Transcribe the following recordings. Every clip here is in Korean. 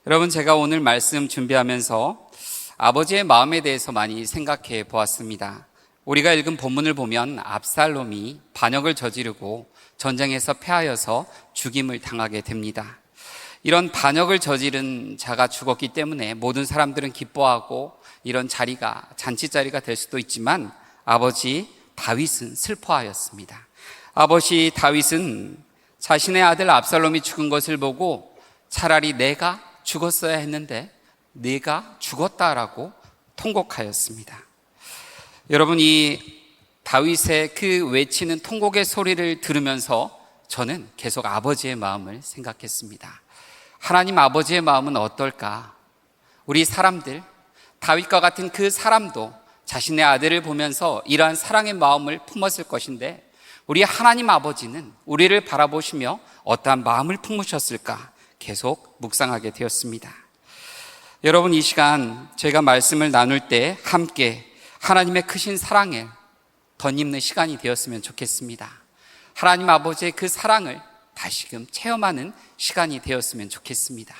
여러분, 제가 오늘 말씀 준비하면서 아버지의 마음에 대해서 많이 생각해 보았습니다. 우리가 읽은 본문을 보면 압살롬이 반역을 저지르고 전쟁에서 패하여서 죽임을 당하게 됩니다. 이런 반역을 저지른 자가 죽었기 때문에 모든 사람들은 기뻐하고 이런 자리가 잔치자리가 될 수도 있지만 아버지 다윗은 슬퍼하였습니다. 아버지 다윗은 자신의 아들 압살롬이 죽은 것을 보고 차라리 내가 죽었어야 했는데 내가 죽었다라고 통곡하였습니다. 여러분, 이 다윗의 그 외치는 통곡의 소리를 들으면서 저는 계속 아버지의 마음을 생각했습니다. 하나님 아버지의 마음은 어떨까? 우리 사람들, 다윗과 같은 그 사람도 자신의 아들을 보면서 이러한 사랑의 마음을 품었을 것인데 우리 하나님 아버지는 우리를 바라보시며 어떠한 마음을 품으셨을까? 계속 묵상하게 되었습니다. 여러분, 이 시간 제가 말씀을 나눌 때 함께 하나님의 크신 사랑에 덧입는 시간이 되었으면 좋겠습니다. 하나님 아버지의 그 사랑을 다시금 체험하는 시간이 되었으면 좋겠습니다.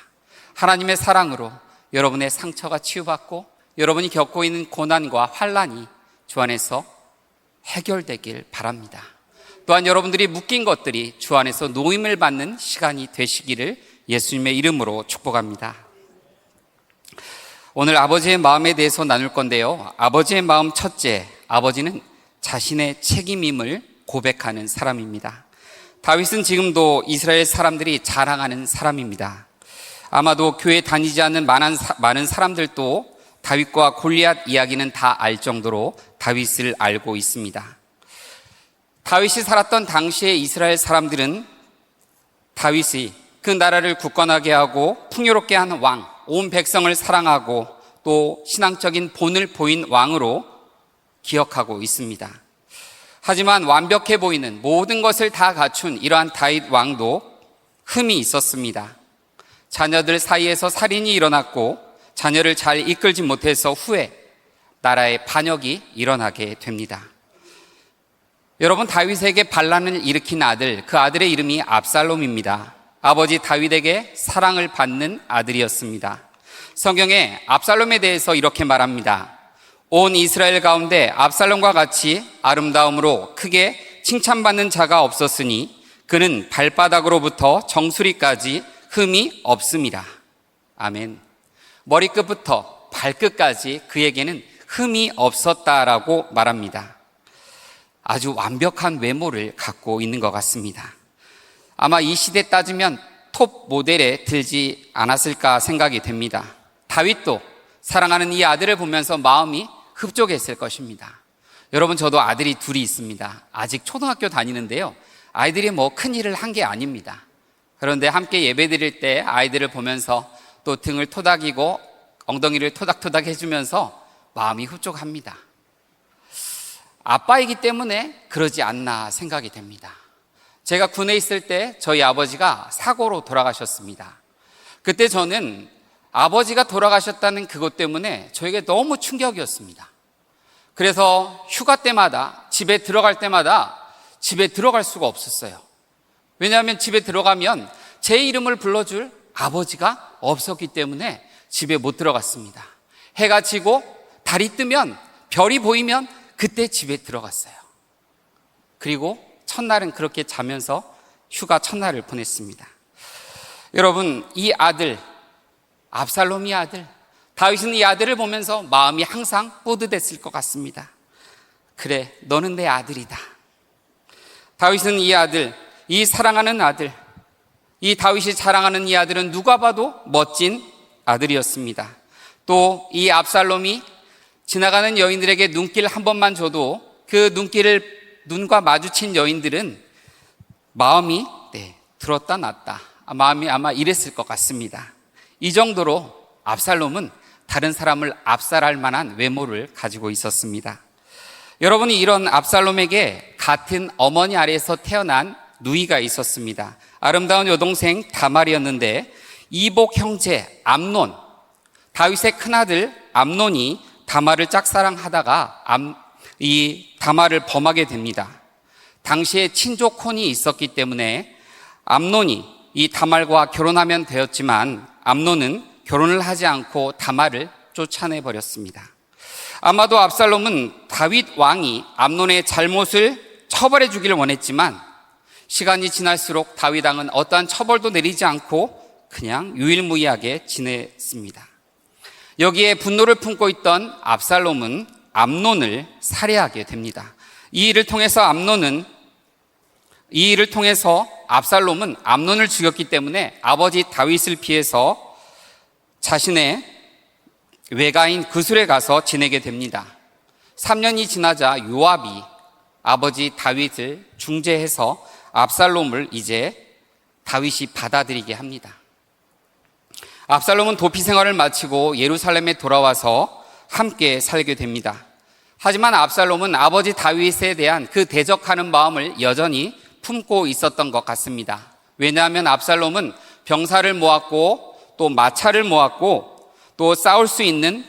하나님의 사랑으로 여러분의 상처가 치유받고 여러분이 겪고 있는 고난과 환난이 주 안에서 해결되길 바랍니다. 또한 여러분들이 묶인 것들이 주 안에서 노임을 받는 시간이 되시기를 예수님의 이름으로 축복합니다. 오늘 아버지의 마음에 대해서 나눌 건데요. 아버지의 마음 첫째, 아버지는 자신의 책임임을 고백하는 사람입니다. 다윗은 지금도 이스라엘 사람들이 자랑하는 사람입니다. 아마도 교회 다니지 않는 많은 사람들도 다윗과 골리앗 이야기는 다 알 정도로 다윗을 알고 있습니다. 다윗이 살았던 당시의 이스라엘 사람들은 다윗이 그 나라를 굳건하게 하고 풍요롭게 한 왕, 온 백성을 사랑하고 또 신앙적인 본을 보인 왕으로 기억하고 있습니다. 하지만 완벽해 보이는 모든 것을 다 갖춘 이러한 다윗 왕도 흠이 있었습니다. 자녀들 사이에서 살인이 일어났고 자녀를 잘 이끌지 못해서 후에 나라의 반역이 일어나게 됩니다. 여러분, 다윗에게 반란을 일으킨 아들, 그 아들의 이름이 압살롬입니다. 아버지 다윗에게 사랑을 받는 아들이었습니다. 성경에 압살롬에 대해서 이렇게 말합니다. 온 이스라엘 가운데 압살롬과 같이 아름다움으로 크게 칭찬받는 자가 없었으니 그는 발바닥으로부터 정수리까지 흠이 없음이라. 아멘. 머리끝부터 발끝까지 그에게는 흠이 없었다라고 말합니다. 아주 완벽한 외모를 갖고 있는 것 같습니다. 아마 이 시대 따지면 톱 모델에 들지 않았을까 생각이 됩니다. 다윗도 사랑하는 이 아들을 보면서 마음이 흡족했을 것입니다. 여러분, 저도 아들이 둘이 있습니다. 아직 초등학교 다니는데요. 아이들이 뭐 큰일을 한 게 아닙니다. 그런데 함께 예배 드릴 때 아이들을 보면서 또 등을 토닥이고 엉덩이를 토닥토닥 해주면서 마음이 흡족합니다. 아빠이기 때문에 그러지 않나 생각이 됩니다. 제가 군에 있을 때 저희 아버지가 사고로 돌아가셨습니다. 그때 저는 아버지가 돌아가셨다는 그것 때문에 저에게 너무 충격이었습니다. 그래서 휴가 때마다 집에 들어갈 때마다 집에 들어갈 수가 없었어요. 왜냐하면 집에 들어가면 제 이름을 불러줄 아버지가 없었기 때문에 집에 못 들어갔습니다. 해가 지고 달이 뜨면 별이 보이면 그때 집에 들어갔어요. 그리고 첫날은 그렇게 자면서 휴가 첫날을 보냈습니다. 여러분, 이 아들, 압살롬이 아들, 다윗은 이 아들을 보면서 마음이 항상 뿌듯했을 것 같습니다. 그래, 너는 내 아들이다. 다윗은 이 아들, 이 사랑하는 아들, 이 다윗이 자랑하는 이 아들은 누가 봐도 멋진 아들이었습니다. 또 이 압살롬이 지나가는 여인들에게 눈길 한 번만 줘도 그 눈과 마주친 여인들은 마음이 들었다 놨다, 마음이 아마 이랬을 것 같습니다. 이 정도로 압살롬은 다른 사람을 압살할 만한 외모를 가지고 있었습니다. 여러분이 이런 압살롬에게 같은 어머니 아래에서 태어난 누이가 있었습니다. 아름다운 여동생 다말이었는데 이복 형제 암논, 다윗의 큰아들 암논이 다말을 짝사랑하다가 이 다말을 범하게 됩니다. 당시에 친족혼이 있었기 때문에 암논이 이 다말과 결혼하면 되었지만 암논은 결혼을 하지 않고 다말을 쫓아내버렸습니다. 아마도 압살롬은 다윗 왕이 암논의 잘못을 처벌해 주기를 원했지만 시간이 지날수록 다윗 왕은 어떠한 처벌도 내리지 않고 그냥 유일무이하게 지냈습니다. 여기에 분노를 품고 있던 압살롬은 암논을 살해하게 됩니다. 이 일을 통해서 압살롬은 암논을 죽였기 때문에 아버지 다윗을 피해서 자신의 외가인 그술에 가서 지내게 됩니다. 3년이 지나자 요압이 아버지 다윗을 중재해서 압살롬을 이제 다윗이 받아들이게 합니다. 압살롬은 도피 생활을 마치고 예루살렘에 돌아와서 함께 살게 됩니다. 하지만 압살롬은 아버지 다윗에 대한 그 대적하는 마음을 여전히 품고 있었던 것 같습니다. 왜냐하면 압살롬은 병사를 모았고 또 마차를 모았고 또 싸울 수 있는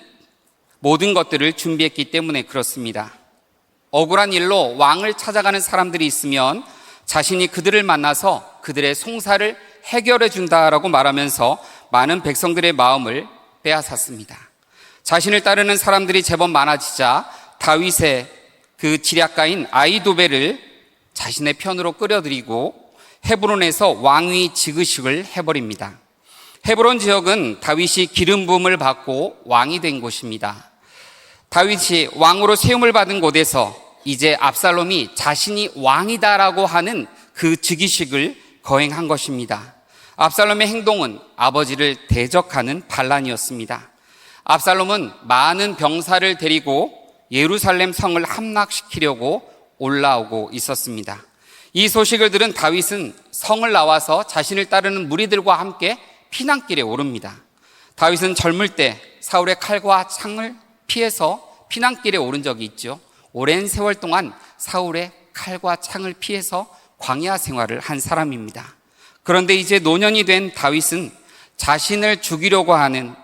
모든 것들을 준비했기 때문에 그렇습니다. 억울한 일로 왕을 찾아가는 사람들이 있으면 자신이 그들을 만나서 그들의 송사를 해결해 준다라고 말하면서 많은 백성들의 마음을 빼앗았습니다. 자신을 따르는 사람들이 제법 많아지자 다윗의 그 지략가인 아히도벨을 자신의 편으로 끌어들이고 헤브론에서 왕위 지그식을 해버립니다. 헤브론 지역은 다윗이 기름 부음을 받고 왕이 된 곳입니다. 다윗이 왕으로 세움을 받은 곳에서 이제 압살롬이 자신이 왕이다라고 하는 그 즉위식을 거행한 것입니다. 압살롬의 행동은 아버지를 대적하는 반란이었습니다. 압살롬은 많은 병사를 데리고 예루살렘 성을 함락시키려고 올라오고 있었습니다. 이 소식을 들은 다윗은 성을 나와서 자신을 따르는 무리들과 함께 피난길에 오릅니다. 다윗은 젊을 때 사울의 칼과 창을 피해서 피난길에 오른 적이 있죠. 오랜 세월 동안 사울의 칼과 창을 피해서 광야 생활을 한 사람입니다. 그런데 이제 노년이 된 다윗은 자신을 죽이려고 하는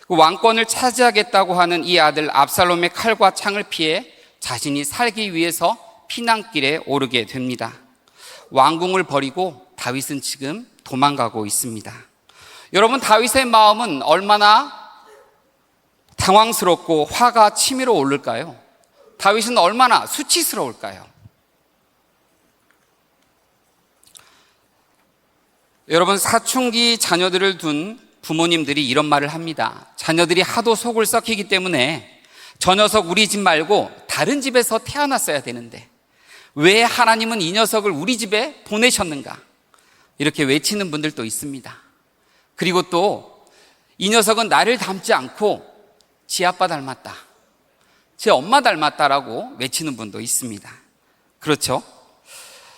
그 왕권을 차지하겠다고 하는 이 아들 압살롬의 칼과 창을 피해 자신이 살기 위해서 피난길에 오르게 됩니다. 왕궁을 버리고 다윗은 지금 도망가고 있습니다. 여러분, 다윗의 마음은 얼마나 당황스럽고 화가 치밀어 오를까요? 다윗은 얼마나 수치스러울까요? 여러분, 사춘기 자녀들을 둔 부모님들이 이런 말을 합니다. 자녀들이 하도 속을 썩히기 때문에 저 녀석 우리 집 말고 다른 집에서 태어났어야 되는데 왜 하나님은 이 녀석을 우리 집에 보내셨는가? 이렇게 외치는 분들도 있습니다. 그리고 또 이 녀석은 나를 닮지 않고 지 아빠 닮았다, 제 엄마 닮았다라고 외치는 분도 있습니다. 그렇죠?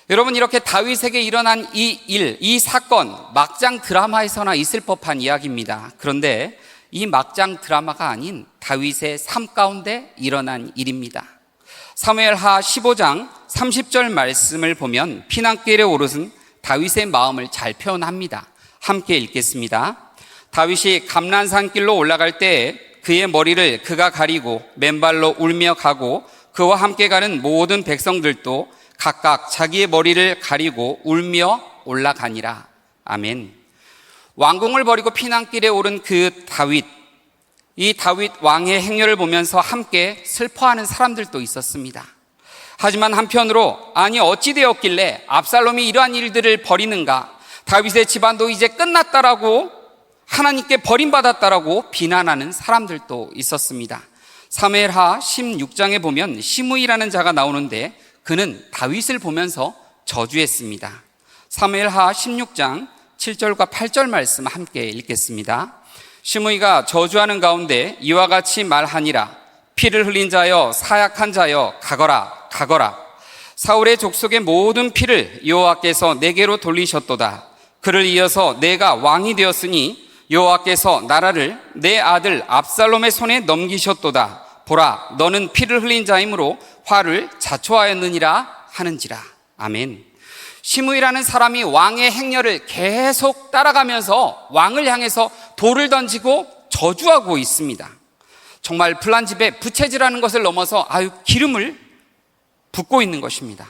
여러분, 이렇게 다윗에게 일어난 이 사건, 막장 드라마에서나 있을 법한 이야기입니다. 그런데 이 막장 드라마가 아닌 다윗의 삶 가운데 일어난 일입니다. 사무엘하 15장 30절 말씀을 보면 피난길에 오르신 다윗의 마음을 잘 표현합니다. 함께 읽겠습니다. 다윗이 감난산 길로 올라갈 때 그의 머리를 그가 가리고 맨발로 울며 가고 그와 함께 가는 모든 백성들도 각각 자기의 머리를 가리고 울며 올라가니라. 아멘. 왕궁을 버리고 피난길에 오른 그 다윗, 이 다윗 왕의 행렬을 보면서 함께 슬퍼하는 사람들도 있었습니다. 하지만 한편으로 아니 어찌 되었길래 압살롬이 이러한 일들을 벌이는가, 다윗의 집안도 이제 끝났다라고, 하나님께 버림받았다라고 비난하는 사람들도 있었습니다. 사무엘하 16장에 보면 시므이라는 자가 나오는데 그는 다윗을 보면서 저주했습니다. 사무엘하 16장 7절과 8절 말씀 함께 읽겠습니다. 시므이가 저주하는 가운데 이와 같이 말하니라. 피를 흘린 자여, 사약한 자여, 가거라, 가거라. 사울의 족속의 모든 피를 여호와께서 내게로 돌리셨도다. 그를 이어서 내가 왕이 되었으니 여호와께서 나라를 내 아들 압살롬의 손에 넘기셨도다. 보라, 너는 피를 흘린 자이므로 화를 자초하였느니라 하는지라. 아멘. 시므이라는 사람이 왕의 행렬을 계속 따라가면서 왕을 향해서 돌을 던지고 저주하고 있습니다. 정말 플란집에 부채질하는 것을 넘어서 기름을 붓고 있는 것입니다.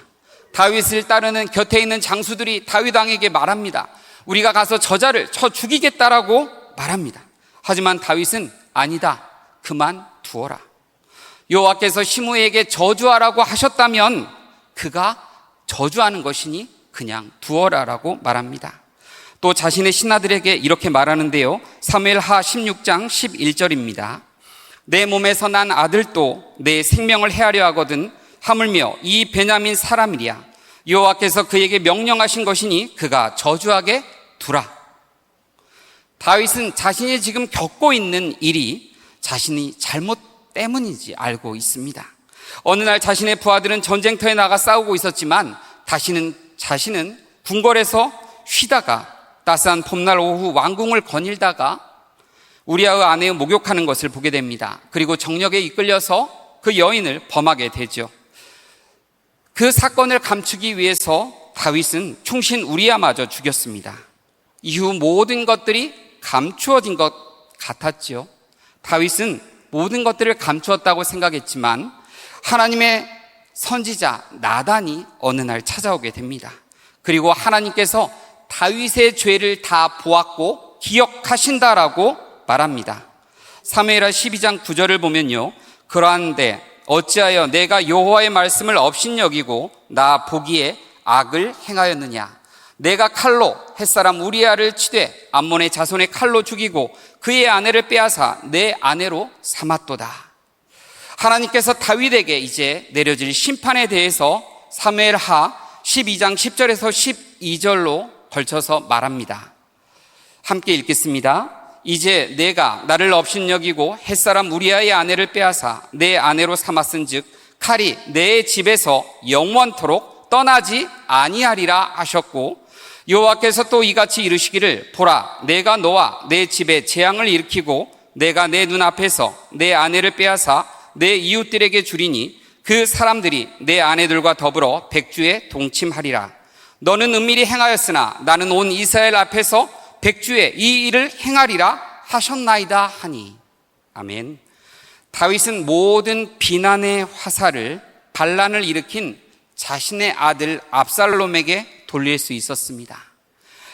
다윗을 따르는 곁에 있는 장수들이 다윗 왕에게 말합니다. 우리가 가서 저자를 쳐 죽이겠다라고 말합니다. 하지만 다윗은 아니다, 그만 두어라. 여호와께서 시므에게 저주하라고 하셨다면 그가 저주하는 것이니 그냥 두어라라고 말합니다. 또 자신의 신하들에게 이렇게 말하는데요, 사무엘하 16장 11절입니다. 내 몸에서 난 아들도 내 생명을 해하려 하거든 하물며 이 베냐민 사람이랴. 여호와께서 그에게 명령하신 것이니 그가 저주하게 두라. 다윗은 자신이 지금 겪고 있는 일이 자신이 잘못 때문인지 알고 있습니다. 어느 날 자신의 부하들은 전쟁터에 나가 싸우고 있었지만 자신은 궁궐에서 쉬다가 따스한 봄날 오후 왕궁을 거닐다가 우리아의 아내의 목욕하는 것을 보게 됩니다. 그리고 정력에 이끌려서 그 여인을 범하게 되죠. 그 사건을 감추기 위해서 다윗은 충신 우리아마저 죽였습니다. 이후 모든 것들이 감추어진 것 같았지요. 다윗은 모든 것들을 감추었다고 생각했지만 하나님의 선지자 나단이 어느 날 찾아오게 됩니다. 그리고 하나님께서 다윗의 죄를 다 보았고 기억하신다라고 말합니다. 사무엘하 12장 9절을 보면요, 그러한데 어찌하여 내가 여호와의 말씀을 업신여기고 나 보기에 악을 행하였느냐. 내가 칼로 햇사람 우리아를 치되 암몬의 자손의 칼로 죽이고 그의 아내를 빼앗아 내 아내로 삼았도다. 하나님께서 다윗에게 이제 내려질 심판에 대해서 사무엘하 12장 10절에서 12절로 걸쳐서 말합니다. 함께 읽겠습니다. 이제 내가 나를 업신여기고 햇사람 우리아의 아내를 빼앗아 내 아내로 삼았은즉 칼이 내 집에서 영원토록 떠나지 아니하리라 하셨고, 여호와께서 또 이같이 이르시기를 보라, 내가 너와 내 집에 재앙을 일으키고 내가 내 눈앞에서 내 아내를 빼앗아 내 이웃들에게 주리니 그 사람들이 내 아내들과 더불어 백주에 동침하리라. 너는 은밀히 행하였으나 나는 온 이스라엘 앞에서 백주에 이 일을 행하리라 하셨나이다 하니. 아멘. 다윗은 모든 비난의 화살을 반란을 일으킨 자신의 아들 압살롬에게 돌릴 수 있었습니다.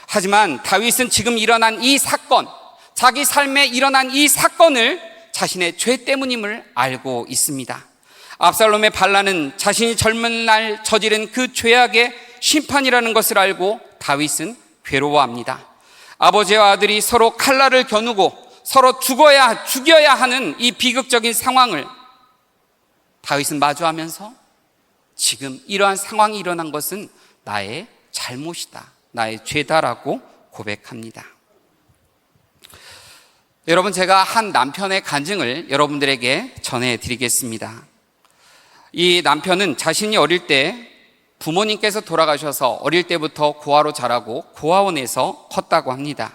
하지만 다윗은 지금 일어난 이 사건, 자기 삶에 일어난 이 사건을 자신의 죄 때문임을 알고 있습니다. 압살롬의 반란은 자신이 젊은 날 저지른 그 죄악의 심판이라는 것을 알고 다윗은 괴로워합니다. 아버지와 아들이 서로 칼날을 겨누고 서로 죽여야 하는 이 비극적인 상황을 다윗은 마주하면서 지금 이러한 상황이 일어난 것은 나의 잘못이다, 나의 죄다라고 고백합니다. 여러분, 제가 한 남편의 간증을 여러분들에게 전해드리겠습니다. 이 남편은 자신이 어릴 때 부모님께서 돌아가셔서 어릴 때부터 고아로 자라고 고아원에서 컸다고 합니다.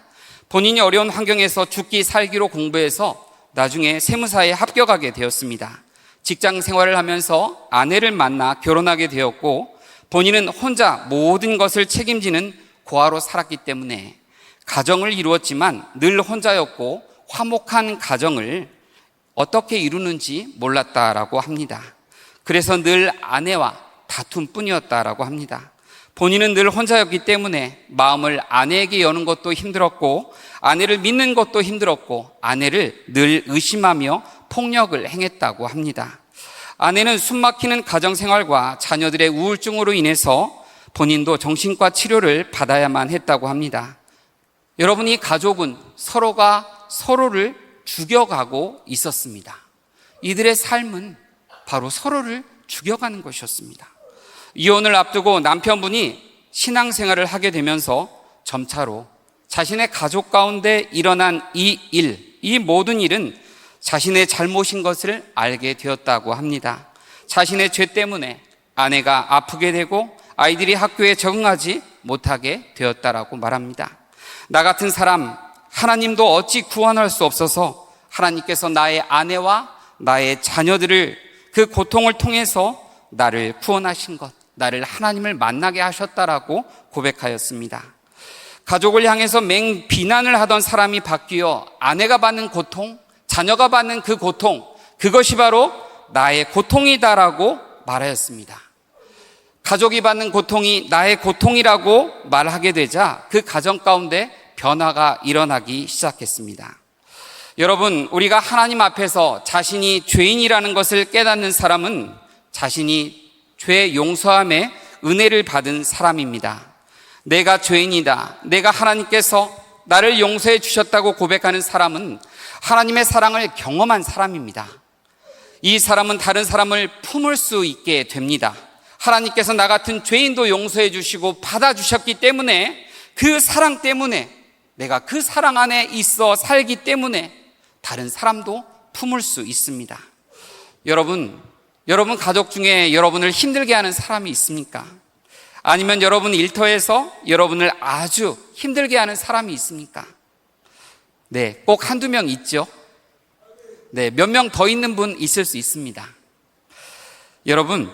본인이 어려운 환경에서 죽기 살기로 공부해서 나중에 세무사에 합격하게 되었습니다. 직장 생활을 하면서 아내를 만나 결혼하게 되었고, 본인은 혼자 모든 것을 책임지는 고아로 살았기 때문에 가정을 이루었지만 늘 혼자였고 화목한 가정을 어떻게 이루는지 몰랐다라고 합니다. 그래서 늘 아내와 다툼뿐이었다라고 합니다. 본인은 늘 혼자였기 때문에 마음을 아내에게 여는 것도 힘들었고 아내를 믿는 것도 힘들었고 아내를 늘 의심하며 폭력을 행했다고 합니다. 아내는 숨막히는 가정생활과 자녀들의 우울증으로 인해서 본인도 정신과 치료를 받아야만 했다고 합니다. 여러분, 이 가족은 서로가 서로를 죽여가고 있었습니다. 이들의 삶은 바로 서로를 죽여가는 것이었습니다. 이혼을 앞두고 남편분이 신앙생활을 하게 되면서 점차로 자신의 가족 가운데 일어난 이 모든 일은 자신의 잘못인 것을 알게 되었다고 합니다. 자신의 죄 때문에 아내가 아프게 되고 아이들이 학교에 적응하지 못하게 되었다라고 말합니다. 나 같은 사람, 하나님도 어찌 구원할 수 없어서 하나님께서 나의 아내와 나의 자녀들을 그 고통을 통해서 나를 구원하신 것, 나를 하나님을 만나게 하셨다라고 고백하였습니다. 가족을 향해서 맹비난을 하던 사람이 바뀌어 아내가 받는 고통, 자녀가 받는 그 고통, 그것이 바로 나의 고통이다라고 말하였습니다. 가족이 받는 고통이 나의 고통이라고 말하게 되자 그 가정 가운데 변화가 일어나기 시작했습니다. 여러분, 우리가 하나님 앞에서 자신이 죄인이라는 것을 깨닫는 사람은 자신이 죄 용서함의 은혜를 받은 사람입니다. 내가 죄인이다, 내가 하나님께서 나를 용서해 주셨다고 고백하는 사람은 하나님의 사랑을 경험한 사람입니다. 이 사람은 다른 사람을 품을 수 있게 됩니다. 하나님께서 나 같은 죄인도 용서해 주시고 받아주셨기 때문에, 그 사랑 때문에, 내가 그 사랑 안에 있어 살기 때문에 다른 사람도 품을 수 있습니다. 여러분 가족 중에 여러분을 힘들게 하는 사람이 있습니까? 아니면 여러분 일터에서 여러분을 아주 힘들게 하는 사람이 있습니까? 네, 꼭 한두 명 있죠. 네, 몇 명 더 있는 분 있을 수 있습니다. 여러분,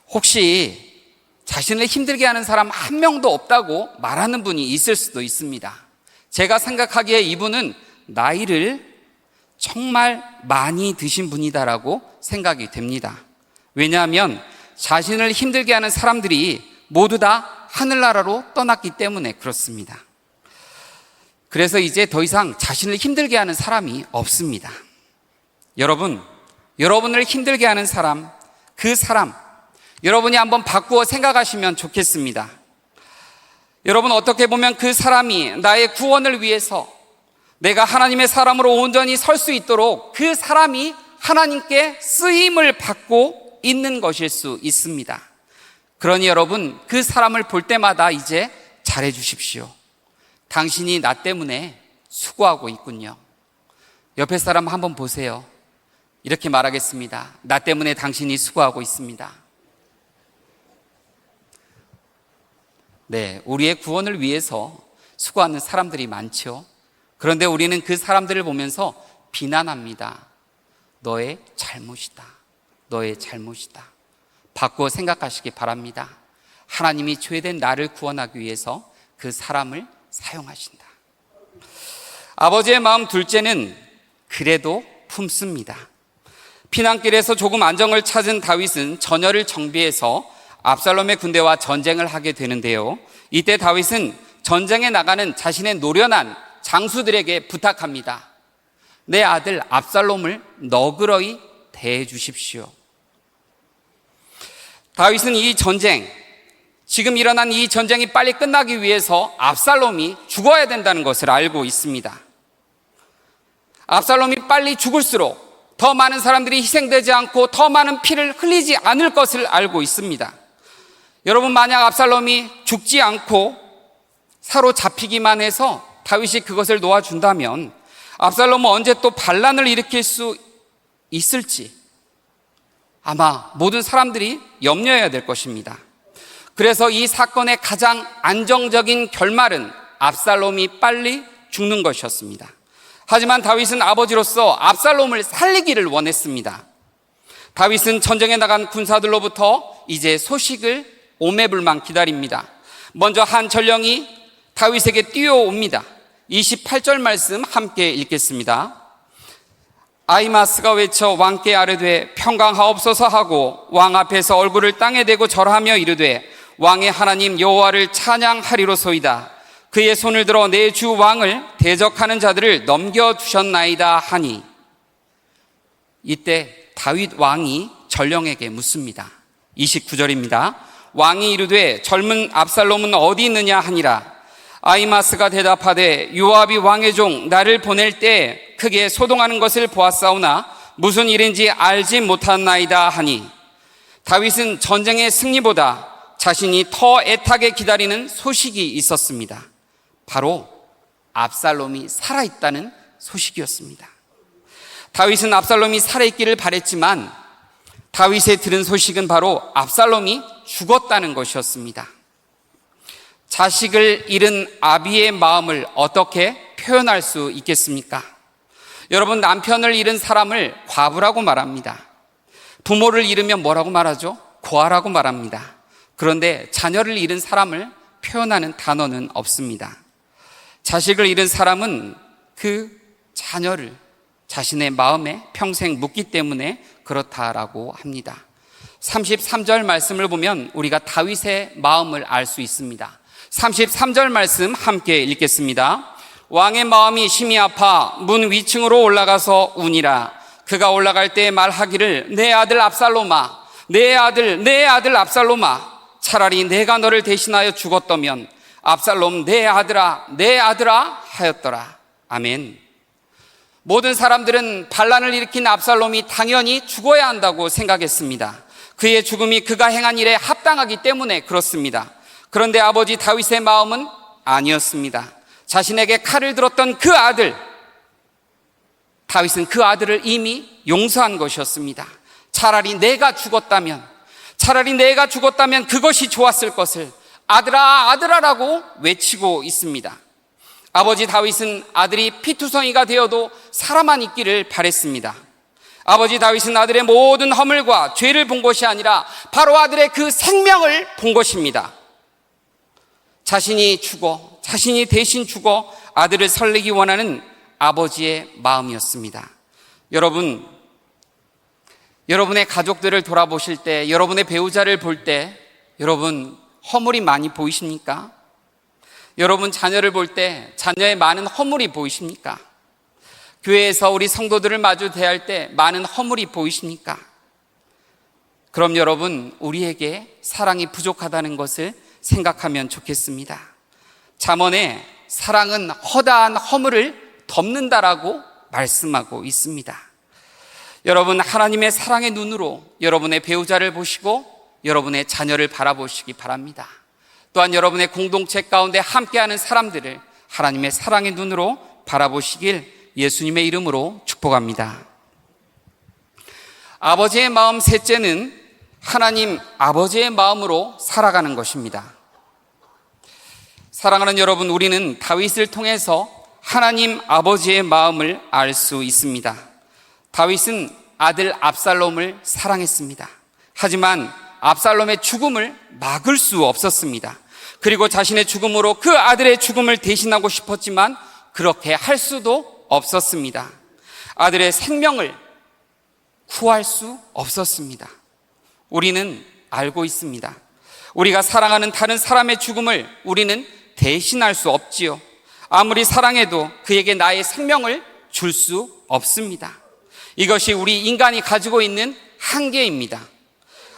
혹시 자신을 힘들게 하는 사람 한 명도 없다고 말하는 분이 있을 수도 있습니다. 제가 생각하기에 이분은 나이를 정말 많이 드신 분이다라고 생각이 됩니다. 왜냐하면 자신을 힘들게 하는 사람들이 모두 다 하늘나라로 떠났기 때문에 그렇습니다. 그래서 이제 더 이상 자신을 힘들게 하는 사람이 없습니다. 여러분을 힘들게 하는 사람, 그 사람, 여러분이 한번 바꾸어 생각하시면 좋겠습니다. 여러분, 어떻게 보면 그 사람이 나의 구원을 위해서 내가 하나님의 사람으로 온전히 설 수 있도록 그 사람이 하나님께 쓰임을 받고 있는 것일 수 있습니다. 그러니 여러분, 그 사람을 볼 때마다 이제 잘해 주십시오. 당신이 나 때문에 수고하고 있군요. 옆에 사람 한번 보세요. 이렇게 말하겠습니다. 나 때문에 당신이 수고하고 있습니다. 네, 우리의 구원을 위해서 수고하는 사람들이 많죠. 그런데 우리는 그 사람들을 보면서 비난합니다. 너의 잘못이다. 너의 잘못이다. 바꾸어 생각하시기 바랍니다. 하나님이 죄된 나를 구원하기 위해서 그 사람을 사용하신다. 아버지의 마음 둘째는 그래도 품습니다. 피난길에서 조금 안정을 찾은 다윗은 전열을 정비해서 압살롬의 군대와 전쟁을 하게 되는데요. 이때 다윗은 전쟁에 나가는 자신의 노련한 장수들에게 부탁합니다. 내 아들 압살롬을 너그러이 대해 주십시오. 다윗은 이 전쟁, 지금 일어난 이 전쟁이 빨리 끝나기 위해서 압살롬이 죽어야 된다는 것을 알고 있습니다. 압살롬이 빨리 죽을수록 더 많은 사람들이 희생되지 않고 더 많은 피를 흘리지 않을 것을 알고 있습니다. 여러분, 만약 압살롬이 죽지 않고 사로잡히기만 해서 다윗이 그것을 놓아준다면 압살롬은 언제 또 반란을 일으킬 수 있을지 아마 모든 사람들이 염려해야 될 것입니다. 그래서 이 사건의 가장 안정적인 결말은 압살롬이 빨리 죽는 것이었습니다. 하지만 다윗은 아버지로서 압살롬을 살리기를 원했습니다. 다윗은 전쟁에 나간 군사들로부터 이제 소식을 오매불망 기다립니다. 먼저 한 전령이 다윗에게 뛰어옵니다. 28절 말씀 함께 읽겠습니다. 아히마스가 외쳐 왕께 아뢰되 평강하옵소서 하고 왕 앞에서 얼굴을 땅에 대고 절하며 이르되 왕의 하나님 여호와를 찬양하리로소이다. 그의 손을 들어 내 주 왕을 대적하는 자들을 넘겨주셨나이다 하니, 이때 다윗 왕이 전령에게 묻습니다. 29절입니다. 왕이 이르되 젊은 압살롬은 어디 있느냐 하니라. 아히마스가 대답하되 요압이 왕의 종 나를 보낼 때 크게 소동하는 것을 보았사오나 무슨 일인지 알지 못하나이다 하니, 다윗은 전쟁의 승리보다 자신이 더 애타게 기다리는 소식이 있었습니다. 바로 압살롬이 살아있다는 소식이었습니다. 다윗은 압살롬이 살아있기를 바랬지만 다윗의 들은 소식은 바로 압살롬이 죽었다는 것이었습니다. 자식을 잃은 아비의 마음을 어떻게 표현할 수 있겠습니까? 여러분, 남편을 잃은 사람을 과부라고 말합니다. 부모를 잃으면 뭐라고 말하죠? 고아라고 말합니다. 그런데 자녀를 잃은 사람을 표현하는 단어는 없습니다. 자식을 잃은 사람은 그 자녀를 자신의 마음에 평생 묻기 때문에 그렇다라고 합니다. 33절 말씀을 보면 우리가 다윗의 마음을 알 수 있습니다. 33절 말씀 함께 읽겠습니다. 왕의 마음이 심히 아파 문 위층으로 올라가서 우니라. 그가 올라갈 때 말하기를 내 아들 압살롬아, 내 아들 압살롬아, 차라리 내가 너를 대신하여 죽었다면 압살롬 내 아들아 하였더라. 아멘. 모든 사람들은 반란을 일으킨 압살롬이 당연히 죽어야 한다고 생각했습니다. 그의 죽음이 그가 행한 일에 합당하기 때문에 그렇습니다. 그런데 아버지 다윗의 마음은 아니었습니다. 자신에게 칼을 들었던 그 아들, 다윗은 그 아들을 이미 용서한 것이었습니다. 차라리 내가 죽었다면 그것이 좋았을 것을 아들아라고 외치고 있습니다. 아버지 다윗은 아들이 피투성이가 되어도 살아만 있기를 바랬습니다. 아버지 다윗은 아들의 모든 허물과 죄를 본 것이 아니라 바로 아들의 그 생명을 본 것입니다. 자신이 대신 죽어 아들을 살리기 원하는 아버지의 마음이었습니다. 여러분의 가족들을 돌아보실 때, 여러분의 배우자를 볼 때 여러분 허물이 많이 보이십니까? 여러분 자녀를 볼 때 자녀의 많은 허물이 보이십니까? 교회에서 우리 성도들을 마주 대할 때 많은 허물이 보이십니까? 그럼 여러분, 우리에게 사랑이 부족하다는 것을 생각하면 좋겠습니다. 잠언에 사랑은 허다한 허물을 덮는다라고 말씀하고 있습니다. 여러분, 하나님의 사랑의 눈으로 여러분의 배우자를 보시고 여러분의 자녀를 바라보시기 바랍니다. 또한 여러분의 공동체 가운데 함께하는 사람들을 하나님의 사랑의 눈으로 바라보시길 예수님의 이름으로 축복합니다. 아버지의 마음 셋째는 하나님 아버지의 마음으로 살아가는 것입니다. 사랑하는 여러분, 우리는 다윗을 통해서 하나님 아버지의 마음을 알 수 있습니다. 다윗은 아들 압살롬을 사랑했습니다. 하지만 압살롬의 죽음을 막을 수 없었습니다. 그리고 자신의 죽음으로 그 아들의 죽음을 대신하고 싶었지만 그렇게 할 수도 없었습니다. 아들의 생명을 구할 수 없었습니다. 우리는 알고 있습니다. 우리가 사랑하는 다른 사람의 죽음을 우리는 대신할 수 없지요. 아무리 사랑해도 그에게 나의 생명을 줄 수 없습니다. 이것이 우리 인간이 가지고 있는 한계입니다.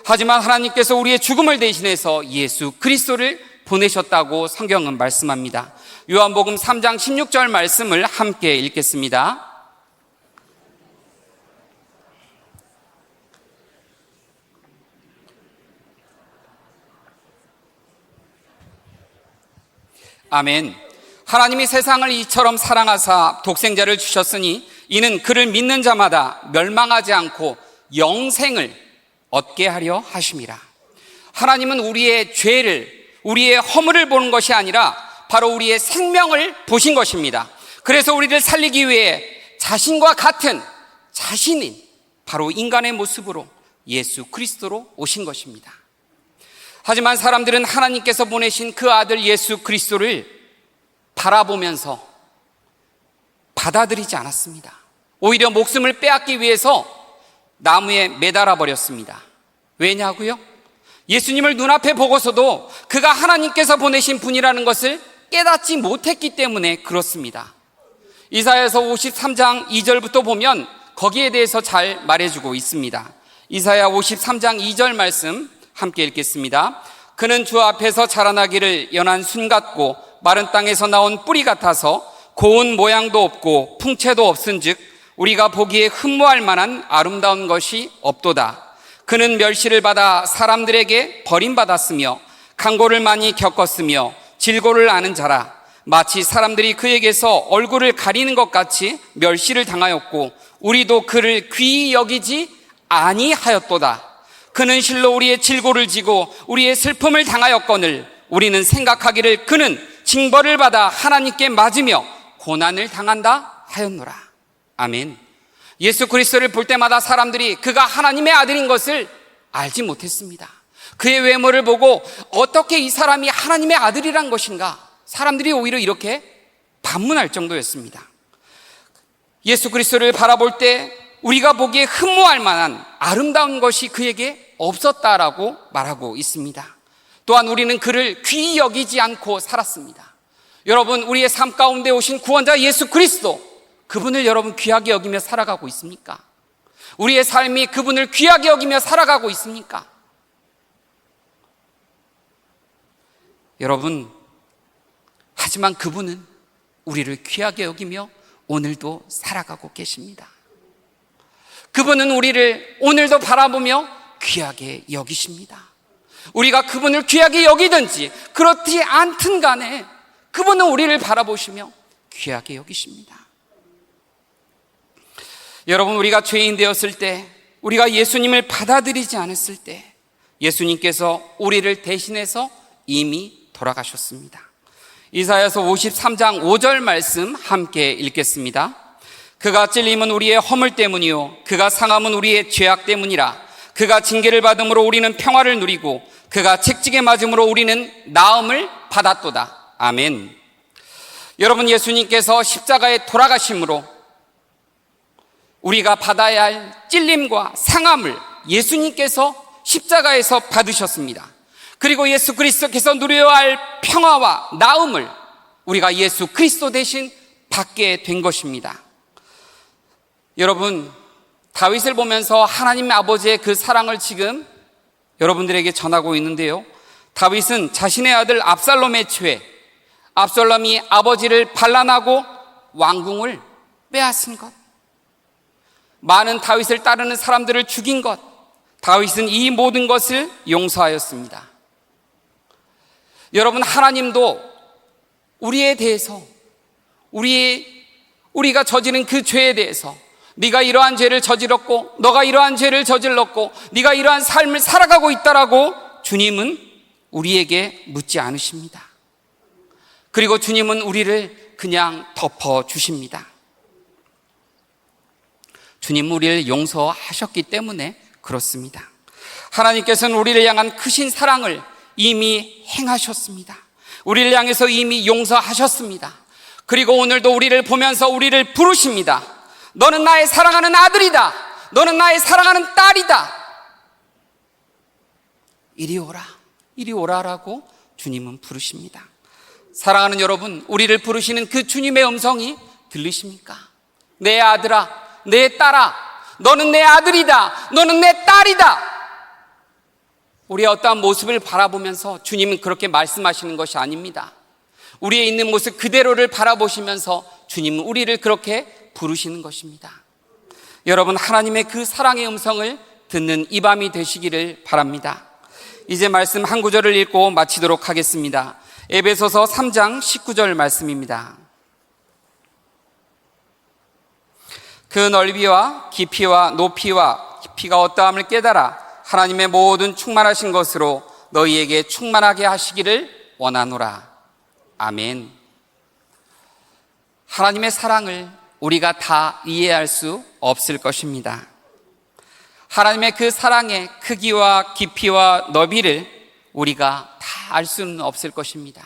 하지만 하나님께서 우리의 죽음을 대신해서 예수 그리스도를 보내셨다고 성경은 말씀합니다. 요한복음 3장 16절 말씀을 함께 읽겠습니다. 아멘. 하나님이 세상을 이처럼 사랑하사 독생자를 주셨으니 이는 그를 믿는 자마다 멸망하지 않고 영생을 얻게 하려 하심이라. 하나님은 우리의 죄를, 우리의 허물을 보는 것이 아니라 바로 우리의 생명을 보신 것입니다. 그래서 우리를 살리기 위해 자신과 같은 자신인 바로 인간의 모습으로 예수 그리스도로 오신 것입니다. 하지만 사람들은 하나님께서 보내신 그 아들 예수 그리스도를 바라보면서 받아들이지 않았습니다. 오히려 목숨을 빼앗기 위해서 나무에 매달아 버렸습니다. 왜냐고요? 예수님을 눈앞에 보고서도 그가 하나님께서 보내신 분이라는 것을 깨닫지 못했기 때문에 그렇습니다. 이사야서 53장 2절부터 보면 거기에 대해서 잘 말해주고 있습니다. 이사야 53장 2절 말씀 함께 읽겠습니다. 그는 주 앞에서 자라나기를 연한 순 같고 마른 땅에서 나온 뿌리 같아서 고운 모양도 없고 풍채도 없은즉 우리가 보기에 흠모할 만한 아름다운 것이 없도다. 그는 멸시를 받아 사람들에게 버림받았으며 강고를 많이 겪었으며 질고를 아는 자라. 마치 사람들이 그에게서 얼굴을 가리는 것 같이 멸시를 당하였고 우리도 그를 귀히 여기지 아니하였도다. 그는 실로 우리의 질고를 지고 우리의 슬픔을 당하였거늘 우리는 생각하기를 그는 징벌을 받아 하나님께 맞으며 고난을 당한다 하였노라. 아멘. 예수 그리스도를 볼 때마다 사람들이 그가 하나님의 아들인 것을 알지 못했습니다. 그의 외모를 보고 어떻게 이 사람이 하나님의 아들이란 것인가, 사람들이 오히려 이렇게 반문할 정도였습니다. 예수 그리스도를 바라볼 때 우리가 보기에 흠모할 만한 아름다운 것이 그에게 없었다라고 말하고 있습니다. 또한 우리는 그를 귀히 여기지 않고 살았습니다. 여러분, 우리의 삶 가운데 오신 구원자 예수 그리스도, 그분을 여러분 귀하게 여기며 살아가고 있습니까? 우리의 삶이 그분을 귀하게 여기며 살아가고 있습니까? 여러분, 하지만 그분은 우리를 귀하게 여기며 오늘도 살아가고 계십니다. 그분은 우리를 오늘도 바라보며 귀하게 여기십니다. 우리가 그분을 귀하게 여기든지 그렇지 않든 간에 그분은 우리를 바라보시며 귀하게 여기십니다. 여러분, 우리가 죄인 되었을 때, 우리가 예수님을 받아들이지 않았을 때 예수님께서 우리를 대신해서 이미 돌아가셨습니다. 이사야서 53장 5절 말씀 함께 읽겠습니다. 그가 찔림은 우리의 허물 때문이요 그가 상함은 우리의 죄악 때문이라. 그가 징계를 받음으로 우리는 평화를 누리고 그가 책찍에 맞음으로 우리는 나음을 받았도다. 아멘. 여러분, 예수님께서 십자가에 돌아가심으로 우리가 받아야 할 찔림과 상함을 예수님께서 십자가에서 받으셨습니다. 그리고 예수 그리스도께서 누려야 할 평화와 나음을 우리가 예수 그리스도 대신 받게 된 것입니다. 여러분, 다윗을 보면서 하나님 아버지의 그 사랑을 지금 여러분들에게 전하고 있는데요, 다윗은 자신의 아들 압살롬의 죄, 압살롬이 아버지를 반란하고 왕궁을 빼앗은 것, 많은 다윗을 따르는 사람들을 죽인 것, 다윗은 이 모든 것을 용서하였습니다. 여러분, 하나님도 우리에 대해서, 우리가 저지른 그 죄에 대해서, 네가 이러한 죄를 저질렀고 너가 이러한 죄를 저질렀고 네가 이러한 삶을 살아가고 있다라고 주님은 우리에게 묻지 않으십니다. 그리고 주님은 우리를 그냥 덮어주십니다. 주님은 우리를 용서하셨기 때문에 그렇습니다. 하나님께서는 우리를 향한 크신 사랑을 이미 행하셨습니다. 우리를 향해서 이미 용서하셨습니다. 그리고 오늘도 우리를 보면서 우리를 부르십니다. 너는 나의 사랑하는 아들이다. 너는 나의 사랑하는 딸이다. 이리 오라, 이리 오라라고 주님은 부르십니다. 사랑하는 여러분, 우리를 부르시는 그 주님의 음성이 들리십니까? 내 아들아, 내 딸아, 너는 내 아들이다. 너는 내 딸이다. 우리의 어떠한 모습을 바라보면서 주님은 그렇게 말씀하시는 것이 아닙니다. 우리의 있는 모습 그대로를 바라보시면서 주님은 우리를 그렇게 부르시는 것입니다. 여러분, 하나님의 그 사랑의 음성을 듣는 이 밤이 되시기를 바랍니다. 이제 말씀 한 구절을 읽고 마치도록 하겠습니다. 에베소서 3장 19절 말씀입니다. 그 넓이와 깊이와 높이와 깊이가 어떠함을 깨달아 하나님의 모든 충만하신 것으로 너희에게 충만하게 하시기를 원하노라. 아멘. 하나님의 사랑을 우리가 다 이해할 수 없을 것입니다. 하나님의 그 사랑의 크기와 깊이와 너비를 우리가 다 알 수는 없을 것입니다.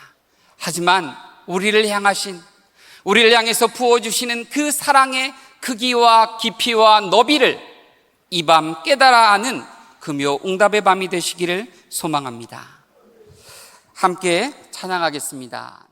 하지만 우리를 향해서 부어주시는 그 사랑의 크기와 깊이와 너비를 이 밤 깨달아 아는 금요 응답의 밤이 되시기를 소망합니다. 함께 찬양하겠습니다.